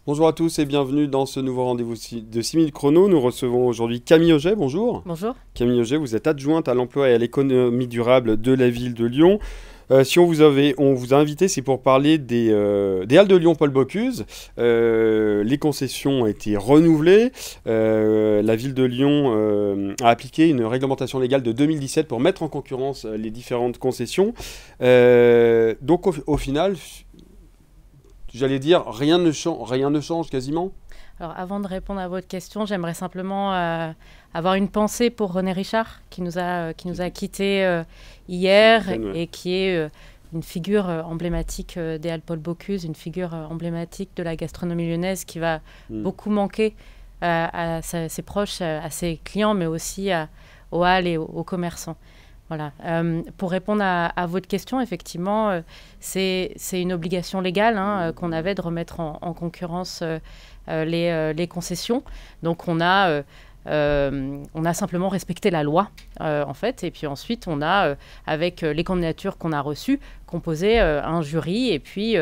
Bonjour à tous et bienvenue dans ce nouveau rendez-vous de 6000 chrono. Nous recevons aujourd'hui Camille Auget, bonjour. Bonjour. Camille Auget, vous êtes adjointe à l'emploi et à l'économie durable de la ville de Lyon. Si on vous a invité, c'est pour parler des Halles de Lyon Paul Bocuse. Les concessions ont été renouvelées. La ville de Lyon a appliqué une réglementation légale de 2017 pour mettre en concurrence les différentes concessions. Donc au final, j'allais dire, rien ne change quasiment. Alors, avant de répondre à votre question, j'aimerais simplement avoir une pensée pour René Richard, qui nous a quittés hier et qui est une figure emblématique des Halles Paul Bocuse, une figure emblématique de la gastronomie lyonnaise qui va beaucoup manquer à ses proches, à ses clients, mais aussi aux halles et aux commerçants. Voilà. Pour répondre à votre question, effectivement, c'est une obligation légale qu'on avait de remettre en concurrence les concessions. Donc on a simplement respecté la loi, en fait. Et puis ensuite, on a, avec les candidatures qu'on a reçues, composé un jury et puis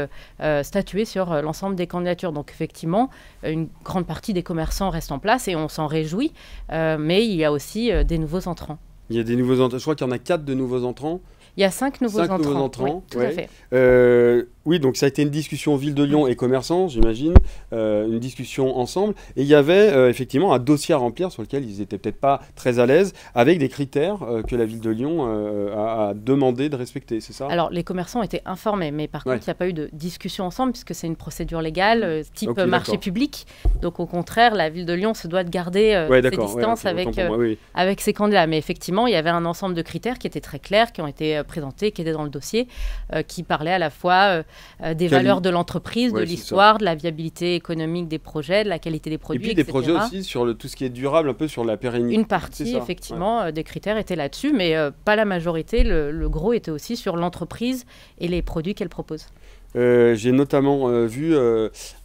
statué sur l'ensemble des candidatures. Donc effectivement, une grande partie des commerçants restent en place et on s'en réjouit. Mais il y a aussi des nouveaux entrants. Il y a des nouveaux entrants. Je crois qu'il y en a 4 de nouveaux entrants. Il y a 5 nouveaux entrants. Oui, tout à fait. Oui, donc ça a été une discussion Ville de Lyon et commerçants, j'imagine, une discussion ensemble. Et il y avait effectivement un dossier à remplir sur lequel ils n'étaient peut-être pas très à l'aise, avec des critères que la Ville de Lyon a demandé de respecter, c'est ça? Alors, les commerçants étaient informés, mais par contre, il n'y a pas eu de discussion ensemble, puisque c'est une procédure légale, type marché public. Donc, au contraire, la Ville de Lyon se doit de garder ses distances avec ses candidats. Mais effectivement, il y avait un ensemble de critères qui étaient très clairs, qui ont été présentés, qui étaient dans le dossier, qui parlaient à la fois des valeurs de l'entreprise, de l'histoire, de la viabilité économique des projets, de la qualité des produits, et puis des projets aussi sur tout ce qui est durable, un peu sur la pérennité. Une partie, effectivement, des critères étaient là-dessus, mais pas la majorité. Le gros était aussi sur l'entreprise et les produits qu'elle propose. J'ai notamment vu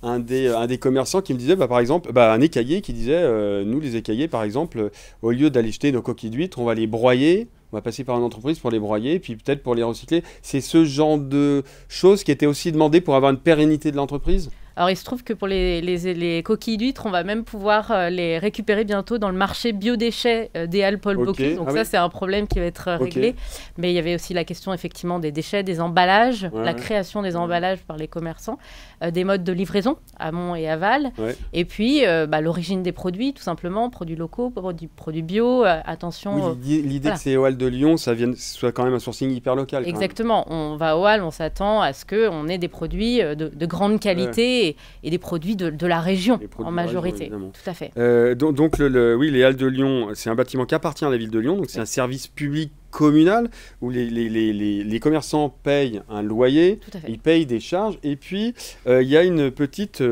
un des commerçants qui me disait, par exemple, un écaillé qui disait, nous les écaillés, par exemple, au lieu d'aller jeter nos coquilles d'huîtres, on va les broyer. On va passer par une entreprise pour les broyer, puis peut-être pour les recycler. C'est ce genre de choses qui étaient aussi demandées pour avoir une pérennité de l'entreprise? Alors, il se trouve que pour les coquilles d'huîtres, on va même pouvoir les récupérer bientôt dans le marché biodéchets des Halles Paul Bocuse. Donc c'est un problème qui va être réglé. Mais il y avait aussi la question, effectivement, des déchets, des emballages, la création des emballages par les commerçants, des modes de livraison, amont et aval. Et puis, l'origine des produits, tout simplement, produits locaux, produits bio, attention... Oui, l'idée que ces Halles de Lyon, ça soit quand même un sourcing hyper local. Exactement. On va aux Halles, on s'attend à ce qu'on ait des produits de grande qualité et des produits de la région en majorité. Tout à fait. Donc les Halles de Lyon, c'est un bâtiment qui appartient à la ville de Lyon, donc c'est un service public communal où les commerçants payent un loyer, ils payent des charges, et puis il y a une petite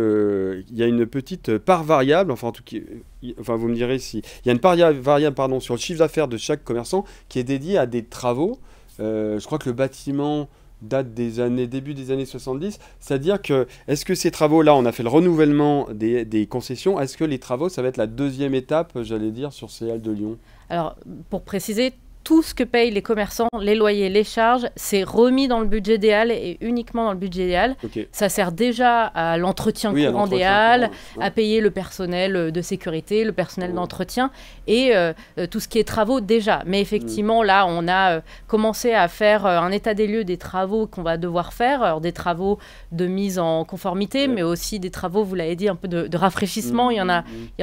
part variable, enfin vous me direz si il y a une part variable sur le chiffre d'affaires de chaque commerçant qui est dédié à des travaux. Je crois que le bâtiment date début des années 70, c'est-à-dire que, est-ce que ces travaux-là, on a fait le renouvellement des concessions, est-ce que les travaux, ça va être la deuxième étape, j'allais dire, sur ces Halles de Lyon? Alors, pour préciser, tout ce que payent les commerçants, les loyers, les charges, c'est remis dans le budget des Halles et uniquement dans le budget des Halles. Ça sert déjà à l'entretien courant des Halles, à payer le personnel de sécurité, le personnel d'entretien et tout ce qui est travaux déjà. Mais effectivement, là, on a commencé à faire un état des lieux des travaux qu'on va devoir faire. Alors, des travaux de mise en conformité, mais aussi des travaux, vous l'avez dit, un peu de rafraîchissement. Il y en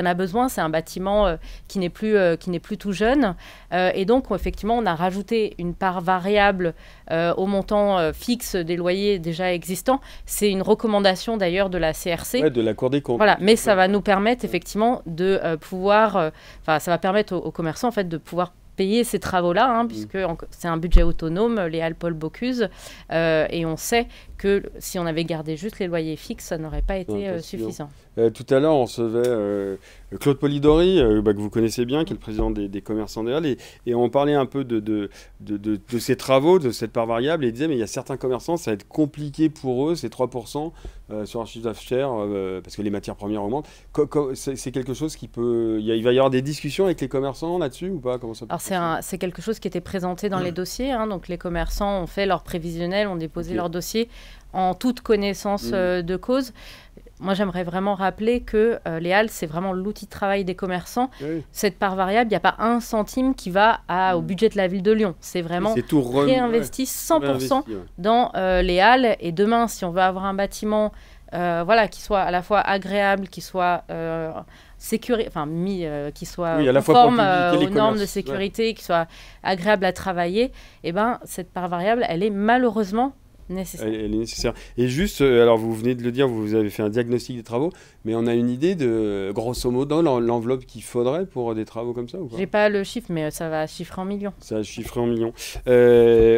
a besoin. C'est un bâtiment qui n'est plus tout jeune. Et donc, effectivement, on a rajouté une part variable au montant fixe des loyers déjà existants. C'est une recommandation d'ailleurs de la CRC. De la Cour des comptes. Voilà, mais ça va nous permettre effectivement de pouvoir... ça va permettre aux commerçants en fait, de pouvoir payer ces travaux-là, puisque c'est un budget autonome, les Halles Paul Bocuse, et on sait que si on avait gardé juste les loyers fixes, ça n'aurait pas été suffisant. Tout à l'heure, on recevait Claude Polidori, que vous connaissez bien, qui est le président des commerçants des Halles, et on parlait un peu de ces travaux, de cette part variable, et il disait, mais il y a certains commerçants, ça va être compliqué pour eux, ces 3% sur un chiffre d'affaires, parce que les matières premières augmentent. C'est quelque chose qui peut... Il va y avoir des discussions avec les commerçants là-dessus ou pas? Comment ça peut... Alors c'est quelque chose qui était présenté dans les dossiers, donc les commerçants ont fait leur prévisionnel, ont déposé leur dossier en toute connaissance de cause. moi, j'aimerais vraiment rappeler que les halles, c'est vraiment l'outil de travail des commerçants. Oui. Cette part variable, il n'y a pas un centime qui va au budget de la ville de Lyon. C'est vraiment réinvesti 100% dans les halles. Et demain, si on veut avoir un bâtiment qui soit à la fois agréable, qui soit qui soit conforme aux normes de sécurité, qui soit agréable à travailler, et cette part variable, elle est malheureusement nécessaire. Elle est nécessaire. Et juste, alors vous venez de le dire, vous avez fait un diagnostic des travaux, mais on a une idée de, grosso modo, l'enveloppe qu'il faudrait pour des travaux comme ça ou pas? J'ai pas le chiffre, mais ça va chiffrer en millions. Ça va chiffrer en millions.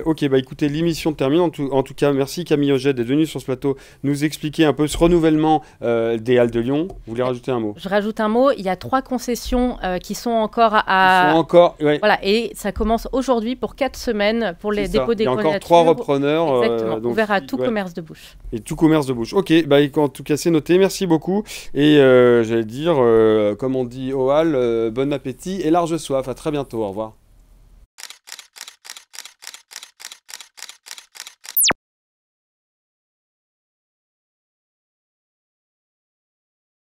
Ok, écoutez, l'émission termine. En tout cas, merci Camille Auget d'être venue sur ce plateau nous expliquer un peu ce renouvellement des Halles de Lyon. Vous voulez rajouter un mot? Je rajoute un mot. Il y a 3 concessions qui sont encore Voilà, et ça commence aujourd'hui pour 4 semaines pour les dépôts des candidatures. Il y a encore 3 repreneurs. Exactement, ouvert à tout commerce de bouche. Et tout commerce de bouche. Ok, en tout cas, c'est noté. Merci beaucoup. Et j'allais dire, comme on dit au hall, bon appétit et large soif. À très bientôt. Au revoir.